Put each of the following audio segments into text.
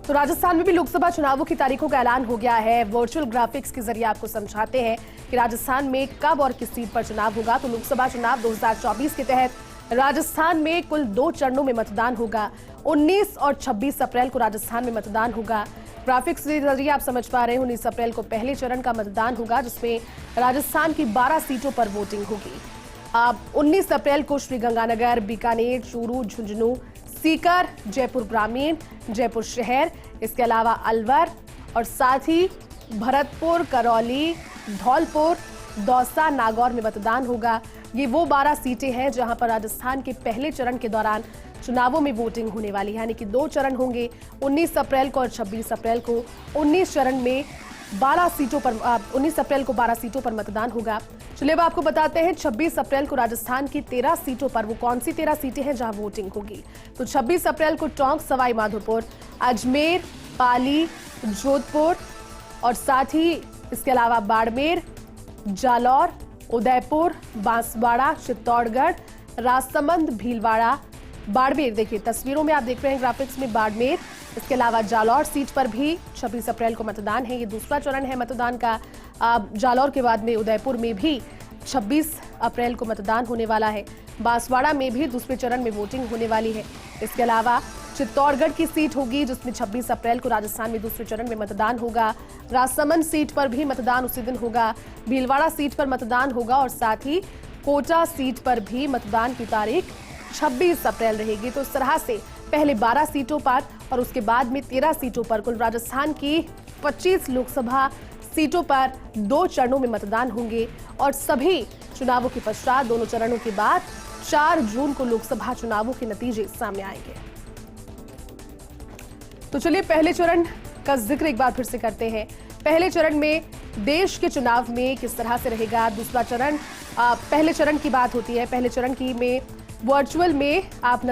तो राजस्थान में भी लोकसभा चुनावों की तारीखों का ऐलान हो गया है। वर्चुअल ग्राफिक्स के जरिए आपको समझाते हैं कि राजस्थान में कब और किस सीट पर चुनाव होगा। तो लोकसभा चुनाव 2024 के तहत राजस्थान में कुल 2 चरणों में मतदान होगा। 19 और 26 अप्रैल को राजस्थान में मतदान होगा। ग्राफिक्स के जरिए आप समझ पा रहे हैं 19 अप्रैल को पहले चरण का मतदान होगा, जिसमें राजस्थान की 12 सीटों पर वोटिंग होगी। 19 अप्रैल को श्रीगंगानगर, बीकानेर, चूरू, झुंझुनू, सीकर, जयपुर ग्रामीण, जयपुर शहर, इसके अलावा अलवर और साथ ही भरतपुर, करौली, धौलपुर, दौसा, नागौर में मतदान होगा। ये वो 12 सीटें हैं जहां पर राजस्थान के पहले चरण के दौरान चुनावों में वोटिंग होने वाली है, यानी कि 2 चरण होंगे, 19 अप्रैल को और 26 अप्रैल को। 19 चरण में 12 सीटों पर 19 अप्रैल को 12 सीटों पर मतदान होगा। चलिए अब आपको बताते हैं 26 अप्रैल को राजस्थान की 13 सीटों पर वो कौन सी 13 सीटें हैं जहां वोटिंग होगी। तो 26 अप्रैल को टोंक, सवाई माधोपुर, अजमेर, पाली, जोधपुर और साथ ही इसके अलावा बाड़मेर, जालौर, उदयपुर, बांसवाड़ा, चित्तौड़गढ़, राजसमंद, भीलवाड़ा, बाड़मेर। देखिए तस्वीरों में आप देख रहे हैं ग्राफिक्स में बाड़मेर, इसके अलावा जालौर सीट पर भी 26 अप्रैल को मतदान है। ये दूसरा चरण है मतदान का। जालौर के बाद में उदयपुर में भी 26 अप्रैल को मतदान होने वाला है। बांसवाड़ा में भी दूसरे चरण में वोटिंग होने वाली है। इसके अलावा चित्तौड़गढ़ की सीट होगी जिसमें 26 अप्रैल को राजस्थान में दूसरे चरण में मतदान होगा। राजसमंद सीट पर भी मतदान उसी दिन होगा। भीलवाड़ा सीट पर मतदान होगा और साथ ही कोटा सीट पर भी मतदान की तारीख 26 अप्रैल रहेगी। तो इस तरह से पहले 12 सीटों पर और उसके बाद में 13 सीटों पर कुल राजस्थान की 25 लोकसभा सीटों पर 2 चरणों में मतदान होंगे और सभी चुनावों के पश्चात दोनों चरणों के बाद 4 जून को लोकसभा चुनावों के नतीजे सामने आएंगे। तो चलिए पहले चरण का जिक्र एक बार फिर से करते हैं। पहले चरण में देश के चुनाव में किस तरह से रहेगा। दूसरा चरण, पहले चरण की बात होती है। पहले चरण की में वर्चुअल में आप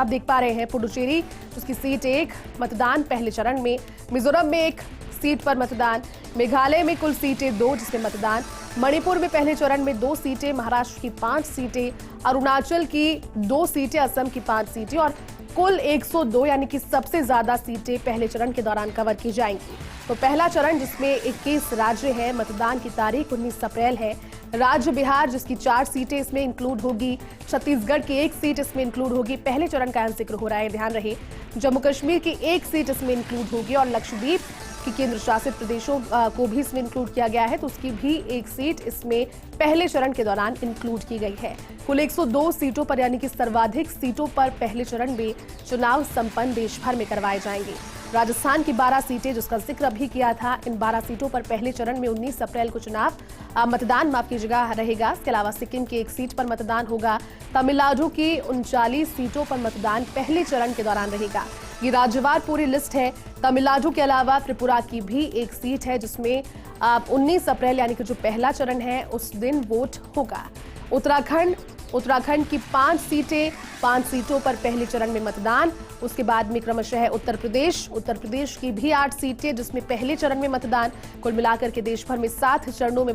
देख पा रहे हैं पुडुचेरी, उसकी सीट 1 मतदान पहले चरण में। मिजोरम में 1 सीट पर मतदान। मेघालय में कुल सीटें 2 जिसमें मतदान। मणिपुर में पहले चरण में 2 सीटें। महाराष्ट्र की 5 सीटें। अरुणाचल की 2 सीटें। असम की 5 सीटें और कुल 102 यानी कि सबसे ज्यादा सीटें पहले चरण के दौरान कवर की जाएंगी। तो पहला चरण जिसमें 21 राज्य है, मतदान की तारीख 19 अप्रैल है। राज्य बिहार जिसकी 4 सीटें इसमें इंक्लूड होगी। छत्तीसगढ़ की 1 सीट इसमें इंक्लूड होगी। पहले चरण का जिक्र हो रहा है, ध्यान रहे। जम्मू कश्मीर की 1 सीट इसमें इंक्लूड होगी और लक्षद्वीप की केंद्र शासित प्रदेशों को भी इसमें इंक्लूड किया गया है, तो उसकी भी 1 सीट इसमें पहले चरण के दौरान इंक्लूड की गई है। कुल 102 सीटों पर यानी कि सर्वाधिक सीटों पर पहले चरण में चुनाव संपन्न देश भर में करवाए जाएंगे। राजस्थान की 12 सीटें जिसका जिक्र अभी किया था, इन 12 सीटों पर पहले चरण में 19 अप्रैल को मतदान माफ कीजिएगा रहेगा। इसके अलावा सिक्किम की 1 सीट पर मतदान होगा। तमिलनाडु की 39 सीटों पर मतदान पहले चरण के दौरान रहेगा। ये राज्यवार पूरी लिस्ट है। तमिलनाडु के अलावा त्रिपुरा की भी 1 सीट है जिसमें 19 अप्रैल यानी कि जो पहला चरण है उस दिन वोट होगा। उत्तराखंड की 5 सीटें, 5 सीटों पर पहले चरण में मतदान। उसके बाद में क्रमशः उत्तर प्रदेश की भी 8 सीटें जिसमें पहले चरण में मतदान। कुल मिलाकर के देश भर में 7 चरणों में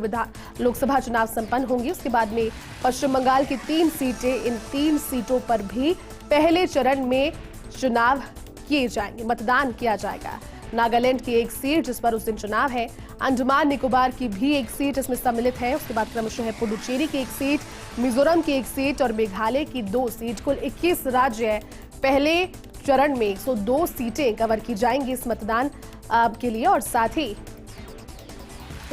लोकसभा चुनाव संपन्न होंगे। उसके बाद में पश्चिम बंगाल की 3 सीटें, इन 3 सीटों पर भी पहले चरण में चुनाव किए जाएंगे, मतदान किया जाएगा। नागालैंड की 1 सीट जिस पर उस दिन चुनाव है। अंडमान निकोबार की भी 1 सीट इसमें सम्मिलित है। उसके बाद क्रमशः पुडुचेरी की 1 सीट, मिजोरम की 1 सीट और मेघालय की 2 सीट। कुल 21 राज्य पहले चरण में 102 सीटें कवर की जाएंगी इस मतदान के लिए और साथ ही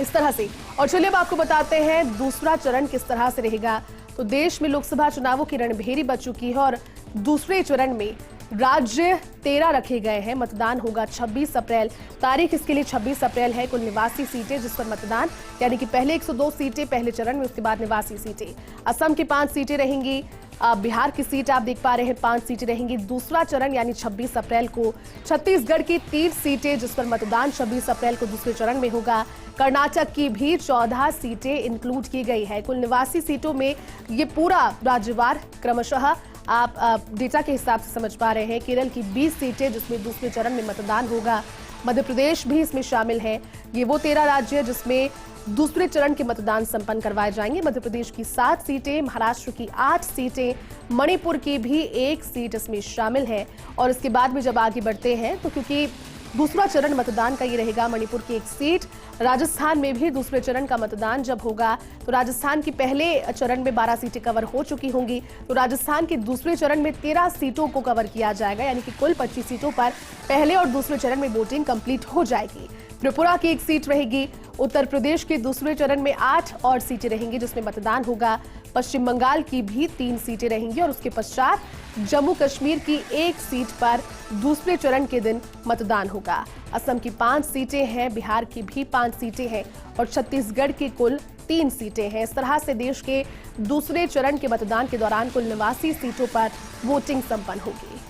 इस तरह से। और चलिए अब आपको बताते हैं दूसरा चरण किस तरह से रहेगा। तो देश में लोकसभा चुनावों की रणभेरी बच चुकी है और दूसरे चरण में राज्य 13 रखे गए हैं। मतदान होगा 26 अप्रैल। तारीख इसके लिए 26 अप्रैल है। कुल निवासी सीटें जिस पर मतदान, यानी कि पहले 102 सीटें पहले चरण में, उसके बाद निवासी सीटें। असम की 5 सीटें रहेंगी। बिहार की सीट आप देख पा रहे हैं 5 सीटें रहेंगी। दूसरा चरण यानी 26 अप्रैल को। छत्तीसगढ़ की 3 सीटें जिस पर मतदान 26 अप्रैल को दूसरे चरण में होगा। कर्नाटक की भी 14 सीटें इंक्लूड की गई है। कुल निवासी सीटों में ये पूरा राज्यवार क्रमशः आप डेटा के हिसाब से समझ पा रहे हैं। केरल की 20 सीटें जिसमें दूसरे चरण में मतदान होगा। मध्य प्रदेश भी इसमें शामिल है। ये वो 13 राज्य है जिसमें दूसरे चरण के मतदान संपन्न करवाए जाएंगे। मध्य प्रदेश की 7 सीटें, महाराष्ट्र की 8 सीटें, मणिपुर की भी 1 सीट इसमें शामिल है। और इसके बाद में जब आगे बढ़ते हैं तो क्योंकि दूसरा चरण मतदान का ये रहेगा, मणिपुर की 1 सीट, राजस्थान में भी दूसरे चरण का मतदान जब होगा तो राजस्थान की पहले चरण में 12 सीटें कवर हो चुकी होंगी, तो राजस्थान के दूसरे चरण में 13 सीटों को कवर किया जाएगा, यानी कि कुल 25 सीटों पर पहले और दूसरे चरण में वोटिंग कंप्लीट हो जाएगी। त्रिपुरा की 1 सीट रहेगी। उत्तर प्रदेश के दूसरे चरण में 8 और सीटें रहेंगी जिसमें मतदान होगा। पश्चिम बंगाल की भी 3 सीटें रहेंगी और उसके पश्चात जम्मू कश्मीर की 1 सीट पर दूसरे चरण के दिन मतदान होगा। असम की 5 सीटें हैं, बिहार की भी 5 सीटें हैं और छत्तीसगढ़ की कुल 3 सीटें हैं। इस तरह से देश के दूसरे चरण के मतदान के दौरान कुल 89 सीटों पर वोटिंग संपन्न होगी।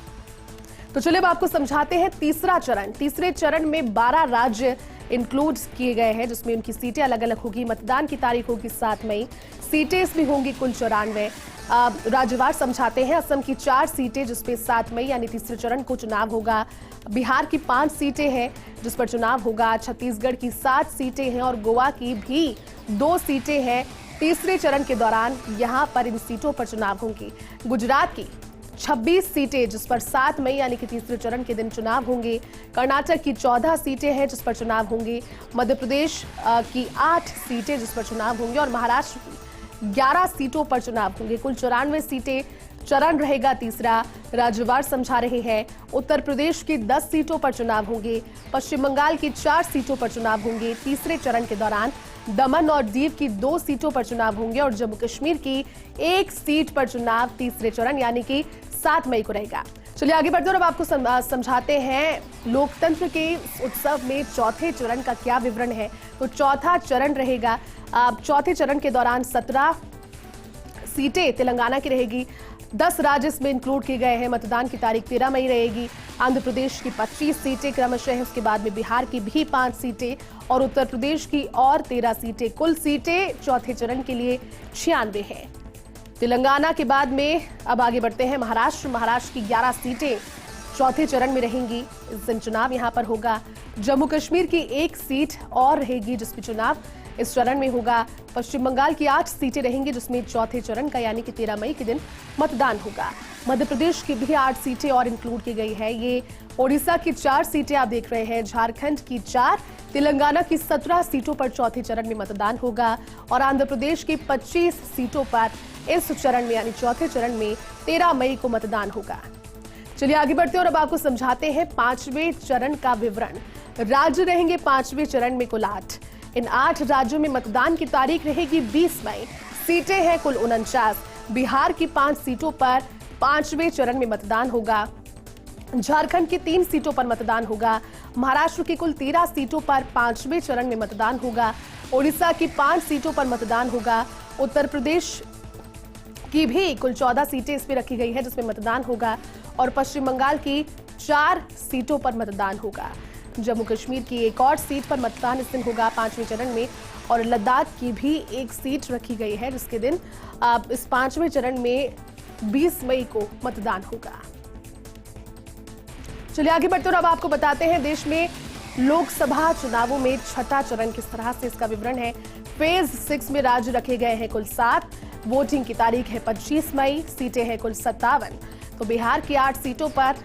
तो चलिए अब आपको समझाते हैं तीसरा चरण। तीसरे चरण में 12 राज्य इंक्लूड किए गए हैं जिसमें उनकी सीटें अलग अलग होगी। मतदान की तारीख होगी 7 मई। सीटें इसमें होंगी कुल 94। राज्यवार समझाते हैं। असम की 4 सीटें जिसपे 7 मई यानी तीसरे चरण को चुनाव होगा। बिहार की 5 सीटें हैं जिस पर चुनाव होगा। छत्तीसगढ़ की 7 सीटें हैं और गोवा की भी 2 सीटें हैं। तीसरे चरण के दौरान यहां पर इन सीटों पर चुनाव होंगी। गुजरात की 26 सीटें जिस पर 7 मई यानी कि तीसरे चरण के दिन चुनाव होंगे। कर्नाटक की 14 सीटें हैं जिस पर चुनाव होंगे। मध्य प्रदेश की 8 सीटें जिस पर चुनाव होंगे और महाराष्ट्र की 11 सीटों पर चुनाव होंगे। कुल 94 सीटें। चरण रहेगा तीसरा। राज्यवार समझा रहे हैं। उत्तर प्रदेश की 10 सीटों पर चुनाव होंगे। पश्चिम बंगाल की 4 सीटों पर चुनाव होंगे तीसरे चरण के दौरान। दमन और दीव की 2 सीटों पर चुनाव होंगे और जम्मू कश्मीर की 1 सीट पर चुनाव तीसरे चरण यानी कि 7 मई को रहेगा। चलिए आगे बढ़ते हैं और अब आपको समझाते हैं लोकतंत्र के उत्सव में चौथे चरण का क्या विवरण है। तो चौथा चरण रहेगा। चौथे चरण के दौरान 17 सीटें तेलंगाना की रहेगी। 10 राज्य इसमें इंक्लूड किए गए हैं। मतदान की तारीख 13 मई रहेगी। आंध्र प्रदेश की 25 सीटें क्रमशः, उसके बाद में बिहार की भी 5 सीटें और उत्तर प्रदेश की और 13 सीटें। कुल सीटें चौथे चरण के लिए 96 हैं। तेलंगाना के बाद में अब आगे बढ़ते हैं महाराष्ट्र की 11 सीटें चौथे चरण में रहेंगी। इस दिन चुनाव यहां पर होगा। जम्मू कश्मीर की 1 सीट और रहेगी जिसमें चुनाव इस चरण में होगा। पश्चिम बंगाल की 8 सीटें रहेंगी जिसमें चौथे चरण का यानी कि 13 मई के दिन मतदान होगा। मध्य प्रदेश की भी 8 सीटें और इंक्लूड की गई है। ये ओडिशा की 4 सीटें आप देख रहे हैं। झारखंड की 4, तेलंगाना की 17 सीटों पर चौथे चरण में मतदान होगा और आंध्र प्रदेश की 25 सीटों पर इस चरण में यानी चौथे चरण में 13 मई को मतदान होगा। चलिए आगे बढ़ते हैं और अब आपको समझाते हैं 5वें चरण का विवरण। राज्य रहेंगे 5वें चरण में कुल 8। इन 8 राज्यों में मतदान की तारीख रहेगी 20 मई। सीटें हैं कुल 49। बिहार की 5 सीटों पर 5वें चरण में मतदान होगा। झारखंड की 3 सीटों पर मतदान होगा। महाराष्ट्र की कुल 13 सीटों पर 5वें चरण में मतदान होगा। ओडिशा की 5 सीटों पर मतदान होगा। उत्तर प्रदेश की भी कुल 14 सीटें इसमें रखी गई है जिसमें मतदान होगा और पश्चिम बंगाल की 4 सीटों पर मतदान होगा। जम्मू कश्मीर की 1 और सीट पर मतदान इस दिन होगा 5वें चरण में और लद्दाख की भी 1 सीट रखी गई है जिसके दिन इस 5वें चरण में 20 मई को मतदान होगा। चलिए आगे बढ़ते हैं और अब आपको बताते हैं देश में लोकसभा चुनावों में छठा चरण किस तरह से, इसका विवरण है। फेज 6 में राज्य रखे गए हैं कुल 7। वोटिंग की तारीख है 25 मई। सीटें हैं कुल 57। तो बिहार की 8 सीटों पर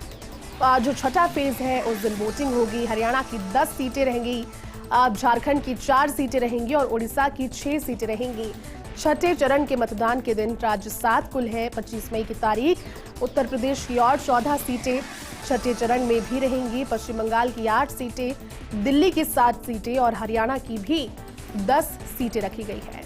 जो छठा फेज है उस दिन वोटिंग होगी। हरियाणा की 10 सीटें रहेंगी। झारखंड की 4 सीटें रहेंगी और ओडिशा की 6 सीटें रहेंगी। छठे चरण के मतदान के दिन राज्य 7 कुल है 25 मई की तारीख। उत्तर प्रदेश की और 14 सीटें छठे चरण में भी रहेंगी। पश्चिम बंगाल की 8 सीटें, दिल्ली की 7 सीटें और हरियाणा की भी 10 सीटें रखी गई है।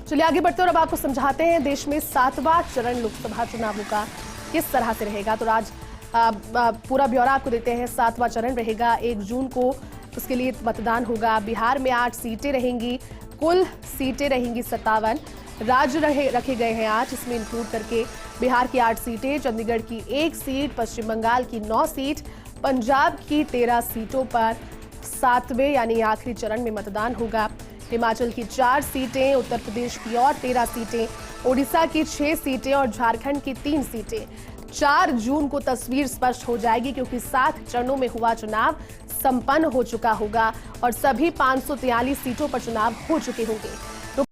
चलिए आगे बढ़ते हैं और अब आपको समझाते हैं देश में 7वां चरण लोकसभा चुनावों का किस तरह से रहेगा। तो आज पूरा ब्यौरा आपको देते हैं। 7वां चरण रहेगा 1 जून को, उसके लिए मतदान होगा। बिहार में 8 सीटें रहेंगी। कुल सीटें रहेंगी 57। राज्य रखे गए हैं 8, इसमें इंक्लूड करके बिहार की 8 सीटें, चंडीगढ़ की 1 सीट, पश्चिम बंगाल की 9 सीट, पंजाब की 13 सीटों पर 7वें यानी आखिरी चरण में मतदान होगा। हिमाचल की 4 सीटें, उत्तर प्रदेश की और 13 सीटें, ओडिशा की 6 सीटें और झारखंड की 3 सीटें। 4 जून को तस्वीर स्पष्ट हो जाएगी क्योंकि 7 चरणों में हुआ चुनाव। संपन्न हो चुका होगा और सभी 543 सीटों पर चुनाव हो चुके होंगे।